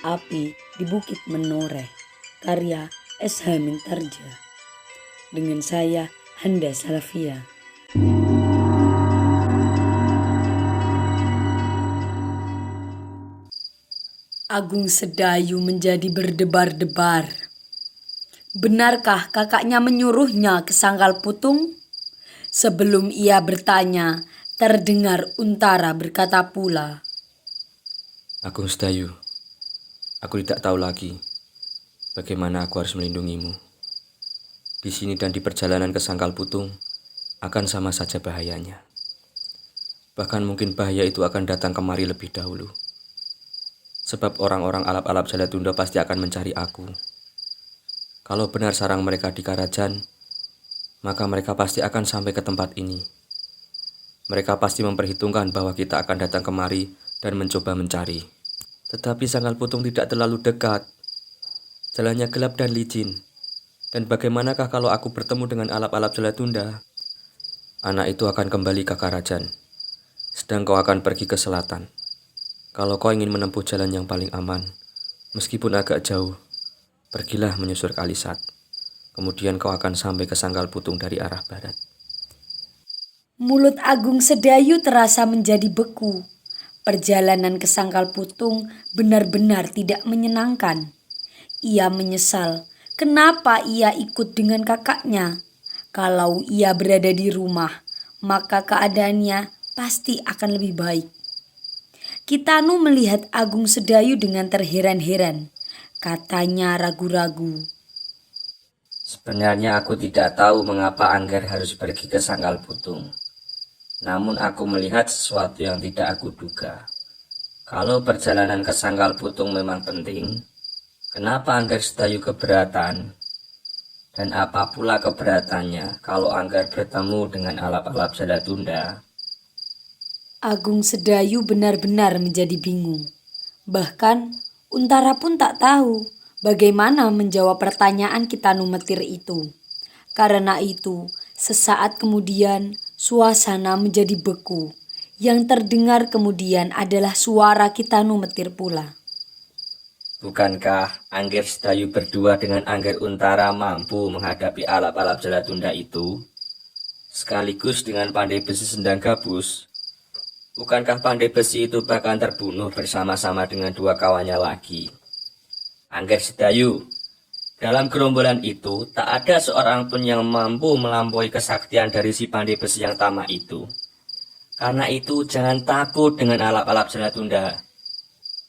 Api di Bukit Menoreh, karya S.H. Mintarja. Dengan saya, Handa Salafia. Agung Sedayu menjadi berdebar-debar. Benarkah kakaknya menyuruhnya ke Sangkal Putung? Sebelum ia bertanya, terdengar Untara berkata pula, Agung Sedayu, aku tidak tahu lagi bagaimana aku harus melindungimu. Di sini dan di perjalanan ke Sangkal Putung akan sama saja bahayanya. Bahkan mungkin bahaya itu akan datang kemari lebih dahulu. Sebab orang-orang alap-alap Jalatunda pasti akan mencari aku. Kalau benar sarang mereka di Karajan, maka mereka pasti akan sampai ke tempat ini. Mereka pasti memperhitungkan bahwa kita akan datang kemari dan mencoba mencari. Tetapi Sangkal Putung tidak terlalu dekat. Jalannya gelap dan licin. Dan bagaimanakah kalau aku bertemu dengan alap-alap Jalatunda? Anak itu akan kembali ke Karajan, sedang kau akan pergi ke selatan. Kalau kau ingin menempuh jalan yang paling aman, meskipun agak jauh, pergilah menyusur Kalisat. Kemudian kau akan sampai ke Sangkal Putung dari arah barat. mulut Agung Sedayu terasa menjadi beku. Perjalanan ke Sangkal Putung benar-benar tidak menyenangkan. Ia menyesal kenapa ia ikut dengan kakaknya. Kalau ia berada di rumah, maka keadaannya pasti akan lebih baik. Kitanu melihat Agung Sedayu dengan terheran-heran. Katanya ragu-ragu. Sebenarnya aku tidak tahu mengapa Angger harus pergi ke Sangkal Putung. Namun aku melihat sesuatu yang tidak aku duga. Kalau perjalanan ke Sangkal Putung memang penting, kenapa Angger Sedayu keberatan? Dan apa pula keberatannya kalau Angger bertemu dengan alap-alap Jalatunda? Agung Sedayu benar-benar menjadi bingung. Bahkan Untara pun tak tahu bagaimana menjawab pertanyaan Kitanu Metir itu. Karena itu, sesaat kemudian suasana menjadi beku. Yang terdengar kemudian adalah suara Kitanu Metir pula. Bukankah Angger Sedayu berdua dengan Angger Untara mampu menghadapi alap-alap Jalatunda itu? Sekaligus dengan Pandai Besi Sendang Gabus. Bukankah Pandai Besi itu bahkan terbunuh bersama-sama dengan dua kawannya lagi? Angger Sedayu, dalam gerombolan itu tak ada seorang pun yang mampu melampaui kesaktian dari si Pandai Besi yang tamak itu. Karena itu jangan takut dengan alap-alap Jalatunda.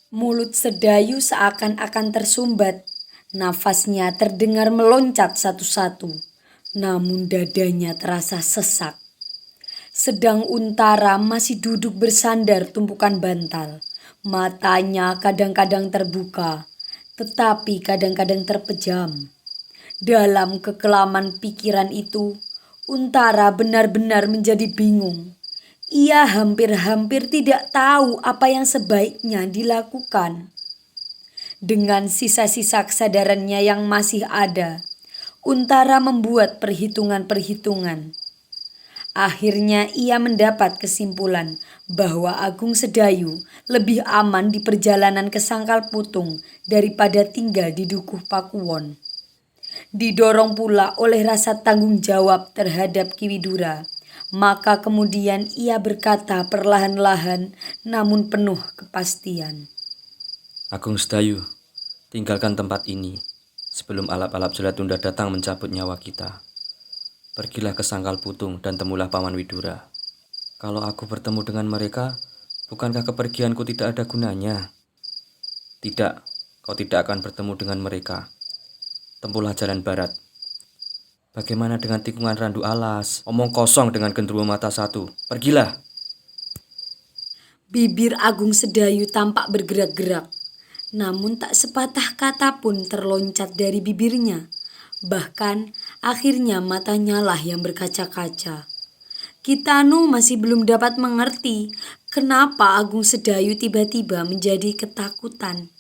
Mulut Sedayu seakan-akan tersumbat. Nafasnya terdengar meloncat satu-satu. Namun dadanya terasa sesak. Sedang Untara masih duduk bersandar tumpukan bantal. Matanya kadang-kadang terbuka, tetapi kadang-kadang terpejam. Dalam kekelaman pikiran itu, Untara benar-benar menjadi bingung. Ia hampir-hampir tidak tahu apa yang sebaiknya dilakukan. Dengan sisa-sisa kesadarannya yang masih ada, Untara membuat perhitungan-perhitungan. Akhirnya ia mendapat kesimpulan bahwa Agung Sedayu lebih aman di perjalanan ke Sangkal Putung daripada tinggal di Dukuh Pakuwon. Didorong pula oleh rasa tanggung jawab terhadap Ki Widura, maka kemudian ia berkata perlahan-lahan namun penuh kepastian. Agung Sedayu, tinggalkan tempat ini sebelum alap-alap Jalatunda datang mencabut nyawa kita. Pergilah ke Sangkal Putung dan temulah Paman Widura. Kalau aku bertemu dengan mereka, bukankah kepergianku tidak ada gunanya? Tidak, kau tidak akan bertemu dengan mereka. Tempuhlah jalan barat. Bagaimana dengan tikungan Randu Alas? Omong kosong dengan genderuwo mata satu. Pergilah. Bibir Agung Sedayu tampak bergerak-gerak, namun tak sepatah kata pun terloncat dari bibirnya. Bahkan akhirnya matanya lah yang berkaca-kaca. Kitanu masih belum dapat mengerti kenapa Agung Sedayu tiba-tiba menjadi ketakutan.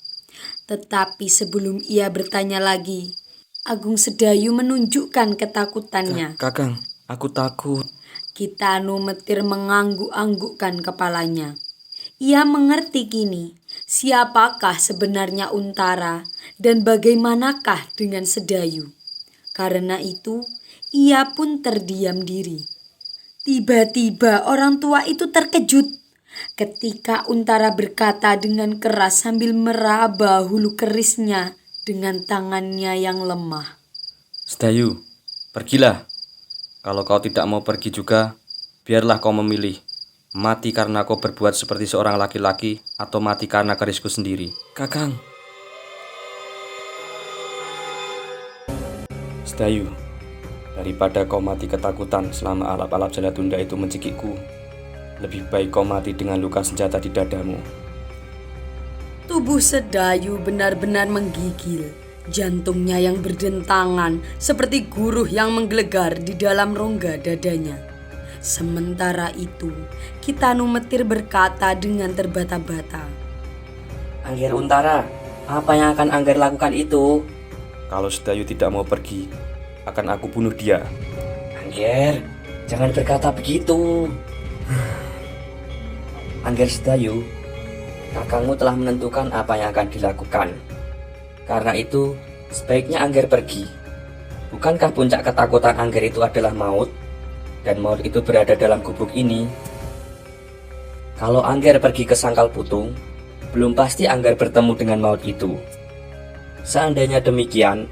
Tetapi sebelum ia bertanya lagi, Agung Sedayu menunjukkan ketakutannya. Kakang, aku takut. Kitanu Metir mengangguk-anggukkan kepalanya. Ia mengerti kini, Siapakah sebenarnya Untara dan bagaimanakah dengan Sedayu? Karena itu, ia pun terdiam diri. Tiba-tiba orang tua itu terkejut ketika Untara berkata dengan keras sambil meraba hulu kerisnya dengan tangannya yang lemah. Sedayu, pergilah. Kalau kau tidak mau pergi juga, biarlah kau memilih. Mati karena kau berbuat seperti seorang laki-laki atau mati karena kerisku sendiri. Kakang. Sedayu, daripada kau mati ketakutan selama alap-alap Jalatunda itu mencekikku, lebih baik kau mati dengan luka senjata di dadamu. Tubuh Sedayu benar-benar menggigil. Jantungnya yang berdentangan seperti guruh yang menggelegar di dalam rongga dadanya. Sementara itu, Kitanu Metir berkata dengan terbata-bata. Angger Untara, apa yang akan Angger lakukan itu? Kalau Sedayu tidak mau pergi, akan aku bunuh dia. Angger, jangan berkata begitu. Angger Sedayu, kakangmu telah menentukan apa yang akan dilakukan. Karena itu, sebaiknya Angger pergi. Bukankah puncak ketakutan Angger itu adalah maut? Dan maut itu berada dalam gubuk ini. Kalau Angger pergi ke Sangkal Putung, belum pasti Angger bertemu dengan maut itu. Seandainya demikian,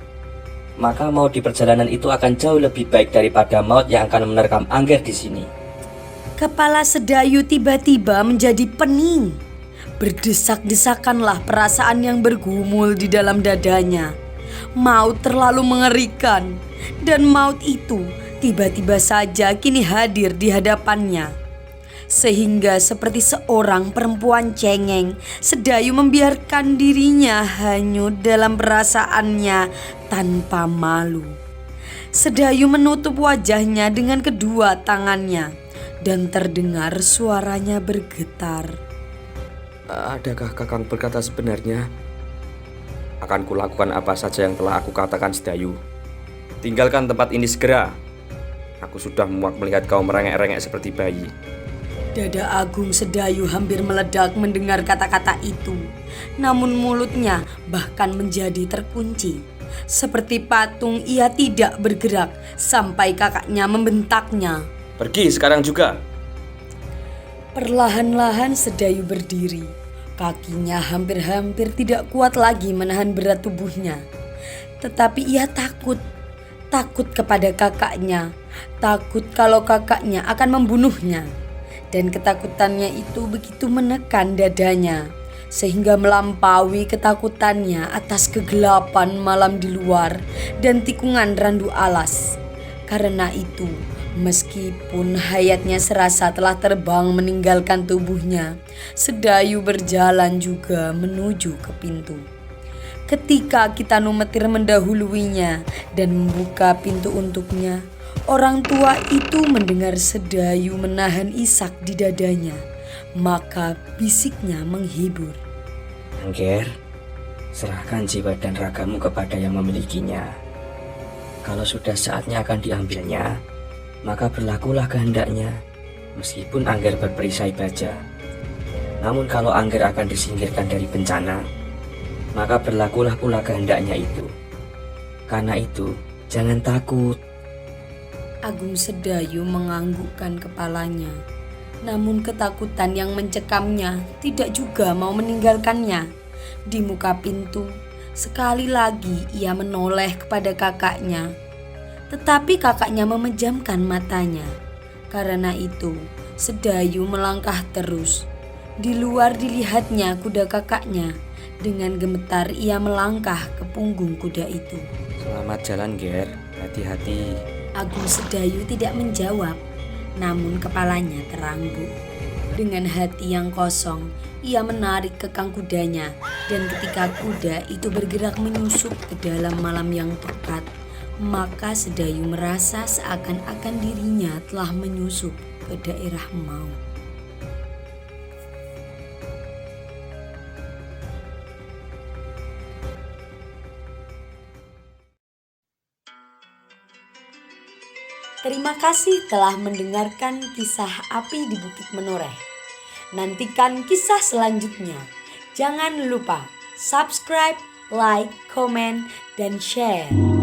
maka maut di perjalanan itu akan jauh lebih baik daripada maut yang akan menerkam Angger di sini. Kepala Sedayu tiba-tiba menjadi pening. Berdesak-desakanlah perasaan yang bergumul di dalam dadanya. Maut terlalu mengerikan, dan maut itu tiba-tiba saja kini hadir di hadapannya. Sehingga seperti seorang perempuan cengeng, Sedayu membiarkan dirinya hanyut dalam perasaannya tanpa malu. Sedayu menutup wajahnya dengan kedua tangannya, dan terdengar suaranya bergetar. Adakah kakang berkata sebenarnya? Akan kulakukan apa saja yang telah aku katakan, Sedayu. Tinggalkan tempat ini segera. Aku sudah muak melihat kau merengek-rengek seperti bayi. Dada agung Sedayu hampir meledak mendengar kata-kata itu. Namun mulutnya bahkan menjadi terkunci. Seperti patung ia tidak bergerak sampai kakaknya membentaknya. Pergi sekarang juga. Perlahan-lahan Sedayu berdiri. Kakinya hampir-hampir tidak kuat lagi menahan berat tubuhnya. Tetapi ia takut. Takut kepada kakaknya. Takut kalau kakaknya akan membunuhnya. Dan ketakutannya itu begitu menekan dadanya. Sehingga melampaui ketakutannya atas kegelapan malam di luar dan tikungan randu alas. Karena itu, meskipun hayatnya serasa telah terbang meninggalkan tubuhnya, Sedayu berjalan juga menuju ke pintu. Ketika Kitanu Metir mendahuluinya dan membuka pintu untuknya, orang tua itu mendengar Sedayu menahan isak di dadanya. Maka bisiknya menghibur. Angger, serahkan jiwa dan ragamu kepada yang memilikinya. Kalau sudah saatnya akan diambilnya, maka berlakulah kehendaknya, meskipun Angger berperisai baja. Namun kalau Angger akan disingkirkan dari bencana, maka berlakulah pula kehendaknya itu. Karena itu, jangan takut. Agung Sedayu menganggukkan kepalanya. Namun ketakutan yang mencekamnya tidak juga mau meninggalkannya. Di muka pintu, sekali lagi ia menoleh kepada kakaknya. Tetapi kakaknya memejamkan matanya. Karena itu, Sedayu melangkah terus. Di luar dilihatnya kuda kakaknya. Dengan gemetar ia melangkah ke punggung kuda itu. Selamat jalan, Ger. Hati-hati. Agung Sedayu tidak menjawab, namun kepalanya terangguk. Dengan hati yang kosong, ia menarik kekang kudanya, dan ketika kuda itu bergerak menyusup ke dalam malam yang pekat, maka Sedayu merasa seakan-akan dirinya telah menyusup ke daerah maut. Terima kasih telah mendengarkan kisah Api di Bukit Menoreh. Nantikan kisah selanjutnya. Jangan lupa subscribe, like, komen, dan share.